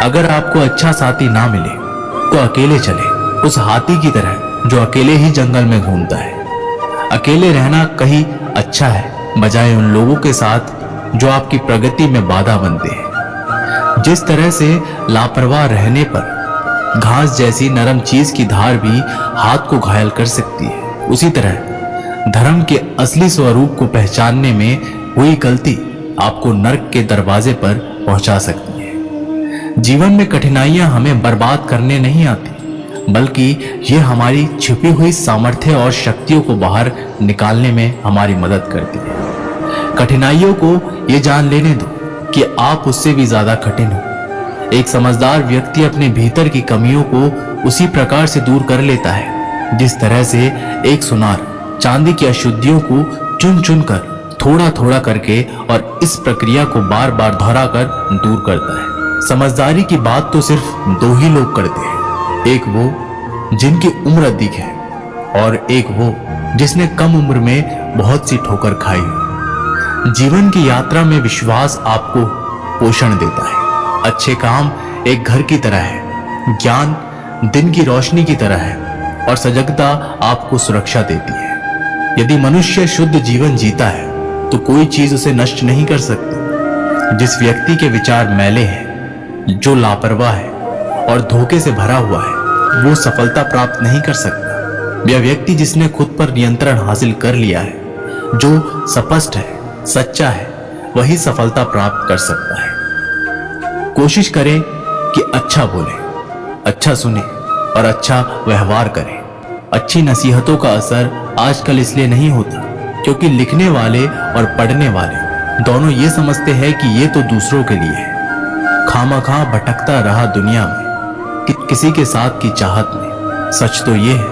अगर आपको अच्छा साथी ना मिले तो अकेले चले, उस हाथी की तरह जो अकेले ही जंगल में घूमता है। अकेले रहना कहीं अच्छा है बजाय उन लोगों के साथ जो आपकी प्रगति में बाधा बनते हैं। जिस तरह से लापरवाह रहने पर घास जैसी नरम चीज की धार भी हाथ को घायल कर सकती है, उसी तरह धर्म के असली स्वरूप को पहचानने में हुई गलती आपको नर्क के दरवाजे पर पहुंचा सकती है। जीवन में कठिनाइयां हमें बर्बाद करने नहीं आती, बल्कि ये हमारी छिपी हुई सामर्थ्य और शक्तियों को बाहर निकालने में हमारी मदद करती है। कठिनाइयों को ये जान लेने दो कि आप उससे भी ज्यादा कठिन हो। एक समझदार व्यक्ति अपने भीतर की कमियों को उसी प्रकार से दूर कर लेता है जिस तरह से एक सुनार चांदी की अशुद्धियों को चुन चुन कर थोड़ा थोड़ा करके और इस प्रक्रिया को बार बार दोहरा कर दूर करता है। समझदारी की बात तो सिर्फ दो ही लोग करते हैं, एक वो जिनकी उम्र अधिक है और एक वो जिसने कम उम्र में बहुत सी ठोकर खाई हो। जीवन की यात्रा में विश्वास आपको पोषण देता है। अच्छे काम एक घर की तरह है, ज्ञान दिन की रोशनी की तरह है और सजगता आपको सुरक्षा देती है। यदि मनुष्य शुद्ध जीवन जीता है तो कोई चीज उसे नष्ट नहीं कर सकती। जिस व्यक्ति के विचार मैले हैं, जो लापरवाह है और धोखे से भरा हुआ है, वो सफलता प्राप्त नहीं कर सकता। यह व्यक्ति जिसने खुद पर नियंत्रण हासिल कर लिया है, जो स्पष्ट है, सच्चा है, वही सफलता प्राप्त कर सकता है। कोशिश करें कि अच्छा बोले, अच्छा सुने और अच्छा व्यवहार करें। अच्छी नसीहतों का असर आजकल इसलिए नहीं होता क्योंकि लिखने वाले और पढ़ने वाले दोनों ये समझते हैं कि ये तो दूसरों के लिए है। खामखा भटकता रहा दुनिया में कि किसी के साथ की चाहत में। सच तो ये है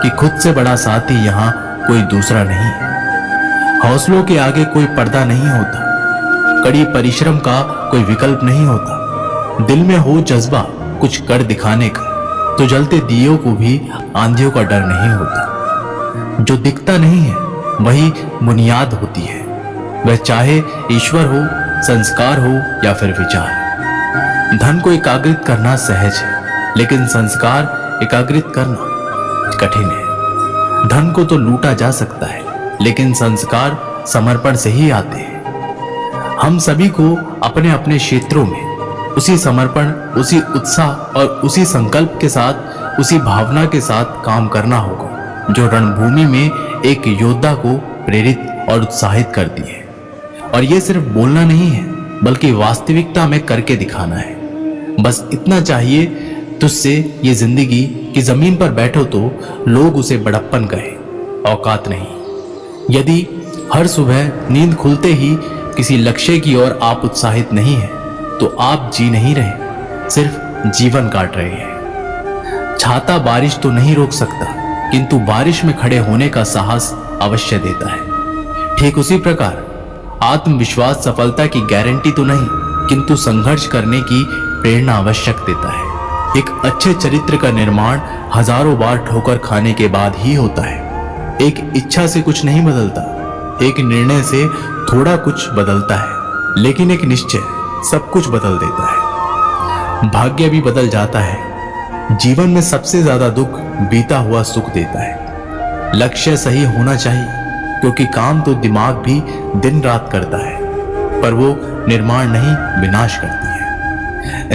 कि खुद से बड़ा साथी यहाँ कोई दूसरा नहीं है। हौसलों के आगे कोई पर्दा नहीं होता, कड़ी परिश्रम का कोई विकल्प नहीं होता। दिल में हो जज्बा कुछ कर दिखाने का तो जलते दियों को भी आंधियों का डर नहीं होता। जो दिखता नहीं है वही बुनियाद होती है, वह चाहे ईश्वर हो, संस्कार हो या फिर विचार। धन को एकाग्रित करना सहज है, लेकिन संस्कार एकाग्रित करना कठिन है। धन को तो लूटा जा सकता है, लेकिन संस्कार समर्पण से ही आते हैं। हम सभी को अपने अपने क्षेत्रों में उसी समर्पण, उसी उत्साह और उसी संकल्प के साथ, उसी भावना के साथ काम करना होगा जो रणभूमि में एक योद्धा को प्रेरित और उत्साहित करती है। और ये सिर्फ बोलना नहीं है, बल्कि वास्तविकता में करके दिखाना है। बस इतना चाहिए तुझसे ये जिंदगी की जमीन पर बैठो तो लोग उसे बड़प्पन कहे, औकात नहीं। यदि हर सुबह नींद खुलते ही किसी लक्ष्य की ओर आप उत्साहित नहीं है तो आप जी नहीं रहे, सिर्फ जीवन काट रहे हैं। छाता बारिश तो नहीं रोक सकता, किंतु बारिश में खड़े होने का साहस अवश्य देता है। ठीक उसी प्रकार आत्मविश्वास सफलता की गारंटी तो नहीं, किंतु संघर्ष करने की प्रेरणा आवश्यक देता है। एक अच्छे चरित्र का निर्माण हजारों बार ठोकर खाने के बाद ही होता है। एक इच्छा से कुछ नहीं बदलता, एक निर्णय से थोड़ा कुछ बदलता है, लेकिन एक निश्चय सब कुछ बदल देता है। भाग्य भी बदल जाता है। जीवन में सबसे ज्यादा दुख बीता हुआ सुख देता है। लक्ष्य सही होना चाहिए, क्योंकि काम तो दिमाग भी दिन रात करता है, पर वो निर्माण नहीं, विनाश करती है।